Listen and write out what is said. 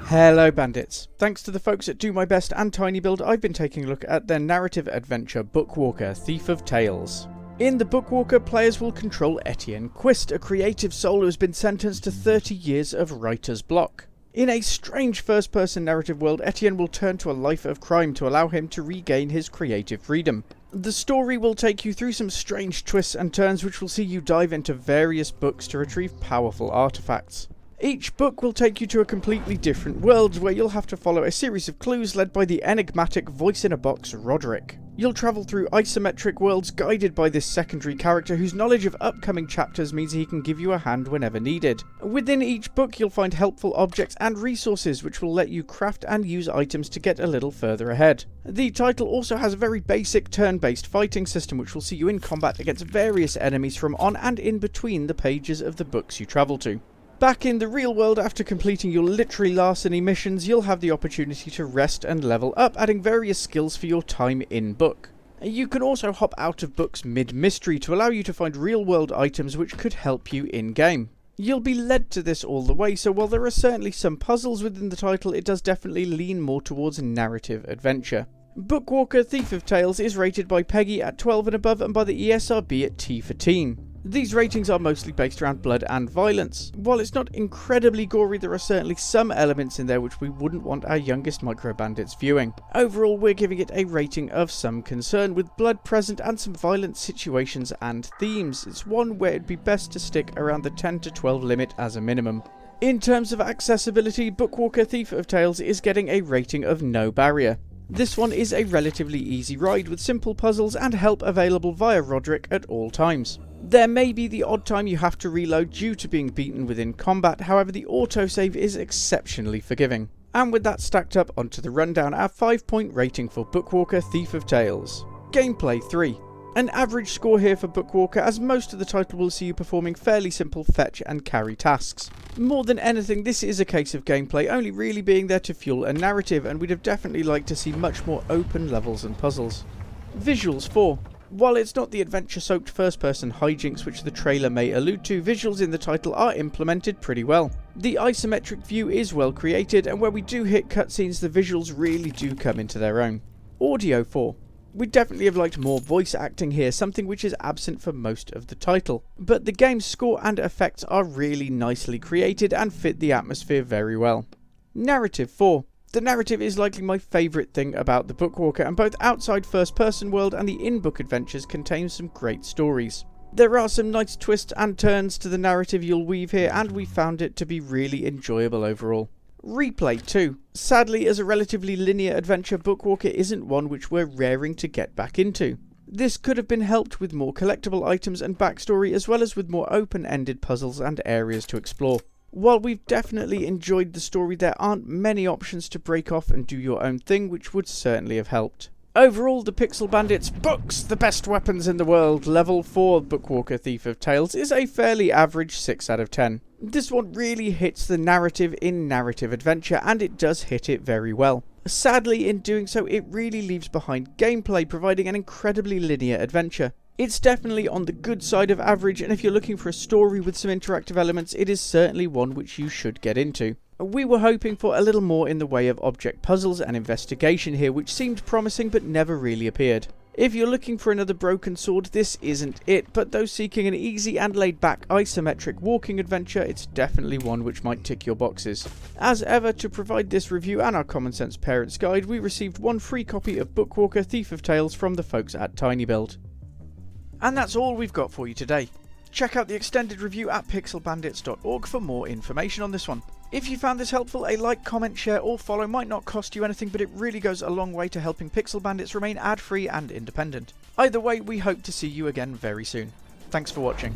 Hello bandits. Thanks to the folks at Do My Best and tinyBuild, I've been taking a look at their narrative adventure Bookwalker, Thief of Tales. In the Bookwalker, players will control Etienne Quist, a creative soul who has been sentenced to 30 years of writer's block. In a strange first-person narrative world, Etienne will turn to a life of crime to allow him to regain his creative freedom. The story will take you through some strange twists and turns which will see you dive into various books to retrieve powerful artifacts. Each book will take you to a completely different world where you'll have to follow a series of clues led by the enigmatic voice-in-a-box Roderick. You'll travel through isometric worlds guided by this secondary character whose knowledge of upcoming chapters means he can give you a hand whenever needed. Within each book you'll find helpful objects and resources which will let you craft and use items to get a little further ahead. The title also has a very basic turn-based fighting system which will see you in combat against various enemies from on and in between the pages of the books you travel to. Back in the real world, after completing your literary larceny missions, you'll have the opportunity to rest and level up, adding various skills for your time in book. You can also hop out of books mid-mystery to allow you to find real-world items which could help you in-game. You'll be led to this all the way, so while there are certainly some puzzles within the title, it does definitely lean more towards narrative adventure. Bookwalker Thief of Tales is rated by Peggy at 12 and above and by the ESRB at T for Teen. These ratings are mostly based around blood and violence. While it's not incredibly gory, there are certainly some elements in there which we wouldn't want our youngest micro bandits viewing. Overall, we're giving it a rating of some concern, with blood present and some violent situations and themes. It's one where it'd be best to stick around the 10 to 12 limit as a minimum. In terms of accessibility, Bookwalker Thief of Tales is getting a rating of no barrier. This one is a relatively easy ride with simple puzzles and help available via Roderick at all times. There may be the odd time you have to reload due to being beaten within combat, however the autosave is exceptionally forgiving. And with that stacked up onto the rundown, our 5-point rating for Bookwalker Thief of Tales. Gameplay 3. An average score here for Bookwalker, as most of the title will see you performing fairly simple fetch and carry tasks. More than anything, this is a case of gameplay only really being there to fuel a narrative, and we'd have definitely liked to see much more open levels and puzzles. Visuals 4. While it's not the adventure-soaked first-person hijinks which the trailer may allude to, visuals in the title are implemented pretty well. The isometric view is well created, and where we do hit cutscenes, the visuals really do come into their own. Audio 4. We'd definitely have liked more voice acting here, something which is absent for most of the title. But the game's score and effects are really nicely created and fit the atmosphere very well. Narrative 4. The narrative is likely my favourite thing about the Bookwalker, and both outside first-person world and the in-book adventures contain some great stories. There are some nice twists and turns to the narrative you'll weave here, and we found it to be really enjoyable overall. Replay 2. Sadly, as a relatively linear adventure, Bookwalker isn't one which we're raring to get back into. This could have been helped with more collectible items and backstory, as well as with more open-ended puzzles and areas to explore. While we've definitely enjoyed the story, there aren't many options to break off and do your own thing, which would certainly have helped. Overall, the Pixel Bandits Books, the best weapons in the world, level 4 Bookwalker Thief of Tales is a fairly average 6 out of 10. This one really hits the narrative in narrative adventure, and it does hit it very well. Sadly, in doing so, it really leaves behind gameplay, providing an incredibly linear adventure. It's definitely on the good side of average, and if you're looking for a story with some interactive elements, it is certainly one which you should get into. We were hoping for a little more in the way of object puzzles and investigation here, which seemed promising but never really appeared. If you're looking for another broken sword, this isn't it, but those seeking an easy and laid-back isometric walking adventure, it's definitely one which might tick your boxes. As ever, to provide this review and our Common Sense Parents Guide, we received one free copy of Bookwalker Thief of Tales from the folks at tinyBuild. And that's all we've got for you today. Check out the extended review at pixelbandits.org for more information on this one. If you found this helpful, a like, comment, share or follow might not cost you anything, but it really goes a long way to helping Pixel Bandits remain ad-free and independent. Either way, we hope to see you again very soon. Thanks for watching.